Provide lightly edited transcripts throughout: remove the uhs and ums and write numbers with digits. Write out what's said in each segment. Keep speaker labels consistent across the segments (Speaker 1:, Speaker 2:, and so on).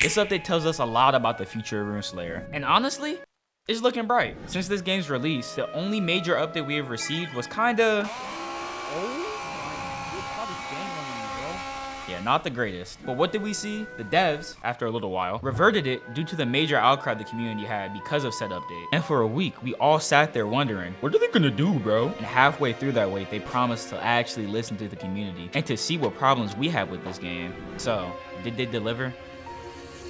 Speaker 1: This update tells us a lot about the future of Rune Slayer, and honestly, it's looking bright. Since this game's release, the only major update we have received was kinda... yeah, not the greatest. But what did we see? The devs, after a little while, reverted it due to the major outcry the community had because of said update. And for a week, we all sat there wondering, what are they gonna do, bro? And halfway through that wait, they promised to actually listen to the community and to see what problems we have with this game. So, did they deliver?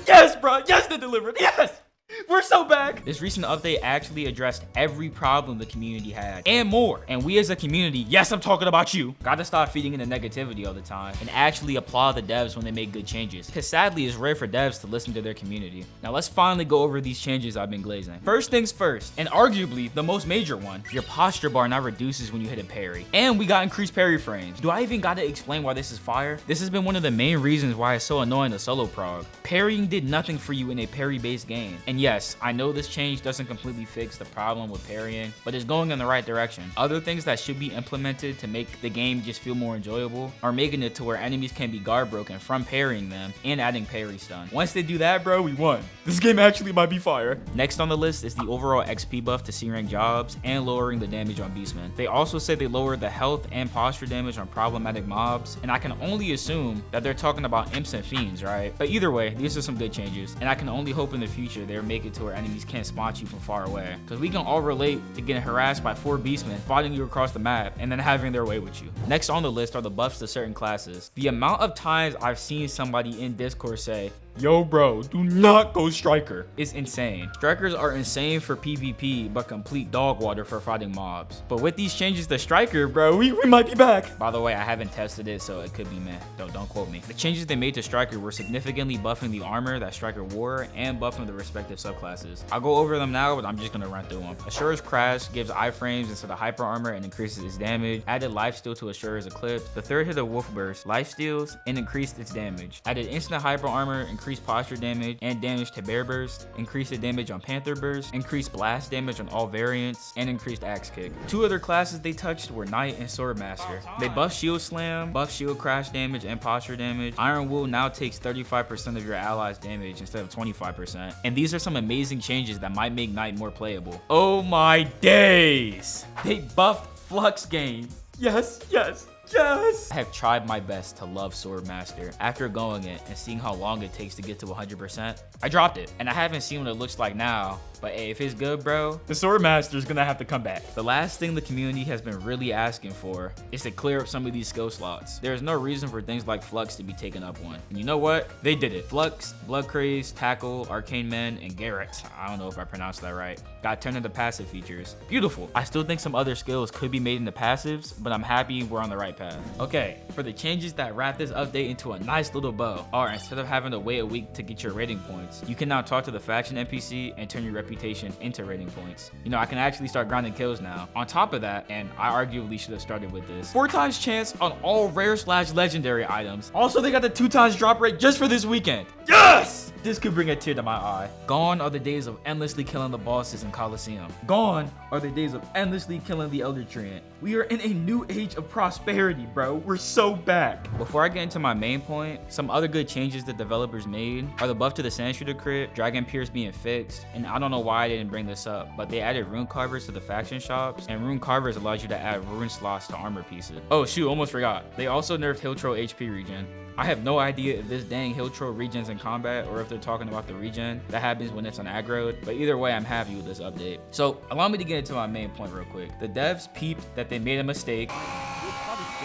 Speaker 1: Yes, bro. Yes, they delivered. Yes. We're so back. This recent update actually addressed every problem the community had and more. And we as a community, yes, I'm talking about you, gotta stop feeding into negativity all the time and actually applaud the devs when they make good changes. Because sadly, it's rare for devs to listen to their community. Now let's finally go over these changes I've been glazing. First things first, and arguably the most major one, your posture bar now reduces when you hit a parry. And we got increased parry frames. Do I even gotta explain why this is fire? This has been one of the main reasons why it's so annoying to solo prog. Parrying did nothing for you in a parry-based game. And yes, I know this change doesn't completely fix the problem with parrying, but it's going in the right direction. Other things that should be implemented to make the game just feel more enjoyable are making it to where enemies can be guard broken from parrying them and adding parry stun. Once they do that, bro, we won. This game actually might be fire. Next on the list is the overall XP buff to C-rank jobs and lowering the damage on beastmen. They also say they lowered the health and posture damage on problematic mobs, and I can only assume that they're talking about imps and fiends, right? But either way, these are some good changes, and I can only hope in the future they'll make it to where enemies can't spot you from far away, because we can all relate to getting harassed by 4 beastmen fighting you across the map and then having their way with you. Next on the list are the buffs to certain classes. The amount of times I've seen somebody in Discord say, yo bro, do not go striker, is insane. Strikers are insane for PvP, but complete dog water for fighting mobs. But with these changes to striker, bro, we might be back. By the way, I haven't tested it, so it could be meh. Don't quote me. The changes they made to striker were significantly buffing the armor that striker wore and buffing the respective subclasses. I'll go over them now, but I'm just gonna run through them. Assure's Crash gives iframes instead of hyper armor and increases its damage. Added lifesteal to Assure's Eclipse. The third hit of Wolf Burst lifesteals and increased its damage. Added instant hyper armor, increased posture damage and damage to Bear Burst, increased the damage on Panther Burst, increased blast damage on all variants, and increased axe kick. Two other classes they touched were Knight and Sword Master. They buff shield slam, buff shield crash damage and posture damage. Iron Wool now takes 35% of your allies damage instead of 25%. And these are some amazing changes that might make Knight more playable. Oh my days! They buffed Flux game. Yes, yes. Yes! I have tried my best to love Sword Master. After going it and seeing how long it takes to get to 100%, I dropped it. And I haven't seen what it looks like now, but hey, if it's good, bro, the Sword Master's gonna have to come back. The last thing the community has been really asking for is to clear up some of these skill slots. There's no reason for things like Flux to be taken up one. And you know what? They did it. Flux, Blood Craze, Tackle, Arcane Men, and Garrett, I don't know if I pronounced that right, got turned into passive features. Beautiful. I still think some other skills could be made into passives, but I'm happy we're on the right path. Okay, for the changes that wrap this update into a nice little bow, or instead of having to wait a week to get your rating points, you can now talk to the faction NPC and turn your reputation into rating points. You know, I can actually start grinding kills now. On top of that, and I arguably should have started with this, 4 times chance on all rare/legendary items. Also, they got the 2 times drop rate just for this weekend. Yes! This could bring a tear to my eye. Gone are the days of endlessly killing the bosses in Coliseum. Gone are the days of endlessly killing the Elder Treant. We are in a new age of prosperity, bro. We're so back. Before I get into my main point, some other good changes the developers made are the buff to the Sand Shooter crit, Dragon Pierce being fixed, and I don't know why I didn't bring this up, but they added rune carvers to the faction shops, and rune carvers allows you to add rune slots to armor pieces. Oh shoot, almost forgot. They also nerfed Hill Troll HP regen. I have no idea if this dang Hill Troll regens in combat or if they're talking about the regen that happens when it's on aggro, but either way, I'm happy with this update. So allow me to get into my main point real quick. The devs peeped that they made a mistake,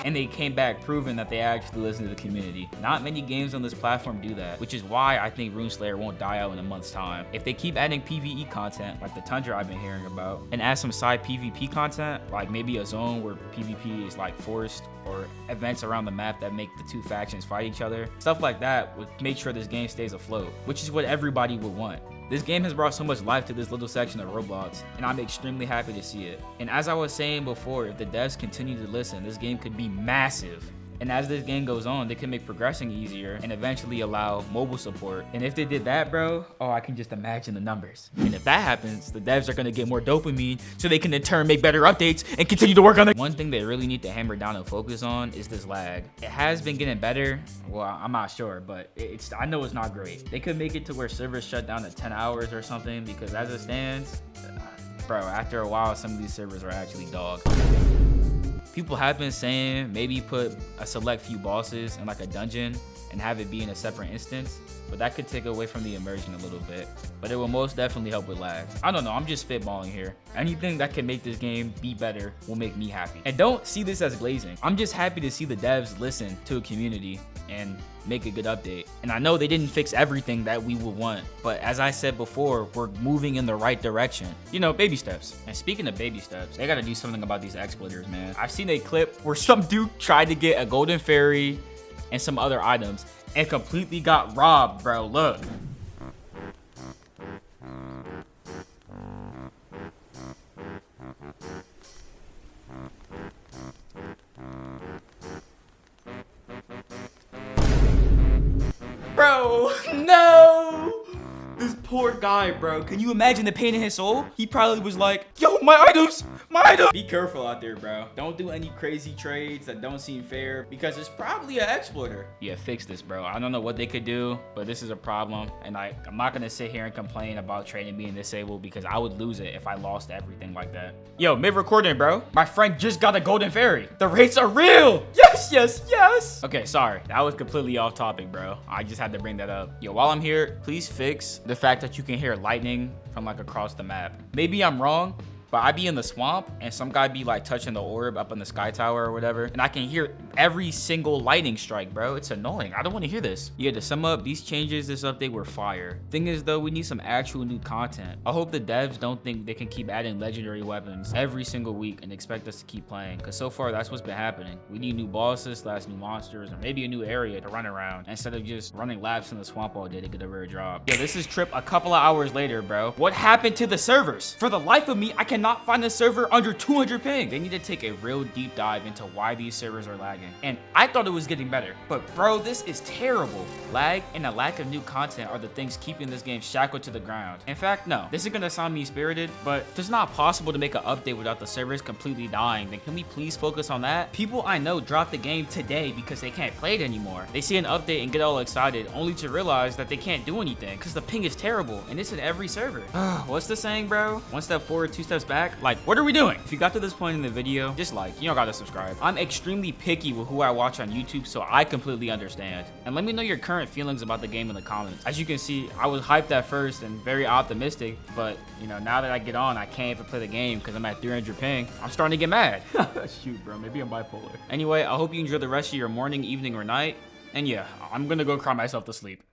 Speaker 1: and they came back proving that they actually listen to the community. Not many games on this platform do that, which is why I think Rune Slayer won't die out in a month's time. If they keep adding PvE content like the Tundra I've been hearing about, and add some side PvP content, like maybe a zone where PvP is like forced, or events around the map that make the 2 factions fight each other, stuff like that would make sure this game stays afloat, which is what everybody would want. This game has brought so much life to this little section of Roblox, and I'm extremely happy to see it. And as I was saying before, if the devs continue to listen, this game could be massive. And as this game goes on, they can make progressing easier and eventually allow mobile support. And if they did that, bro, oh, I can just imagine the numbers. And if that happens, the devs are gonna get more dopamine so they can in turn make better updates and continue to work on it. One thing they really need to hammer down and focus on is this lag. It has been getting better. Well, I'm not sure, but I know it's not great. They could make it to where servers shut down at 10 hours or something, because as it stands, bro, after a while, some of these servers are actually dog. People have been saying maybe put a select few bosses in like a dungeon and have it be in a separate instance, but that could take away from the immersion a little bit. But it will most definitely help with lag. I don't know, I'm just spitballing here. Anything that can make this game be better will make me happy. And don't see this as glazing. I'm just happy to see the devs listen to a community and make a good update. And I know they didn't fix everything that we would want, but as I said before, we're moving in the right direction. You know, baby steps. And speaking of baby steps, they gotta do something about these exploiters, man. I've seen a clip where some dude tried to get a golden fairy and some other items and completely got robbed, bro. Look. Bro, no! This poor guy, bro. Can you imagine the pain in his soul? He probably was like, yo, my items! My items! Be careful out there, bro. Don't do any crazy trades that don't seem fair, because it's probably an exploiter. Yeah, fix this, bro. I don't know what they could do, but this is a problem. And I'm not gonna sit here and complain about trading being disabled, because I would lose it if I lost everything like that. Yo, mid-recording, bro. My friend just got a golden fairy. The rates are real! Yes, yes, yes! Okay, sorry. That was completely off topic, bro. I just had to bring that up. Yo, while I'm here, please fix the fact that you can hear lightning from like across the map. Maybe I'm wrong, but I be in the swamp and some guy be like touching the orb up in the sky tower or whatever, and I can hear every single lightning strike, bro. It's annoying. I don't want to hear this. Yeah, to sum up, these changes this update were fire. Thing is though, we need some actual new content. I hope the devs don't think they can keep adding legendary weapons every single week and expect us to keep playing, because so far that's what's been happening. We need new bosses, new monsters, or maybe a new area to run around instead of just running laps in the swamp all day to get a rare drop. Yeah, this is Tripp a couple of hours later, bro. What happened to the servers? For the life of me, I cannot find a server under 200 ping. They need to take a real deep dive into why these servers are lagging. And I thought it was getting better, but bro, this is terrible. Lag and a lack of new content are the things keeping this game shackled to the ground. In fact, no, this is gonna sound mean-spirited, but if it's not possible to make an update without the servers completely dying, then can we please focus on that? People I know drop the game today because they can't play it anymore. They see an update and get all excited, only to realize that they can't do anything because the ping is terrible, and it's in every server. What's the saying, bro? One step forward, two steps back. Like, what are we doing? If you got to this point in the video, just like, you don't gotta subscribe. I'm extremely picky with who I watch on YouTube, so I completely understand. And let me know your current feelings about the game in the comments. As you can see, I was hyped at first and very optimistic, but you know, now that I get on, I can't even play the game because I'm at 300 ping. I'm starting to get mad. Shoot, bro, maybe I'm bipolar. Anyway, I hope you enjoy the rest of your morning, evening, or night. And yeah, I'm gonna go cry myself to sleep.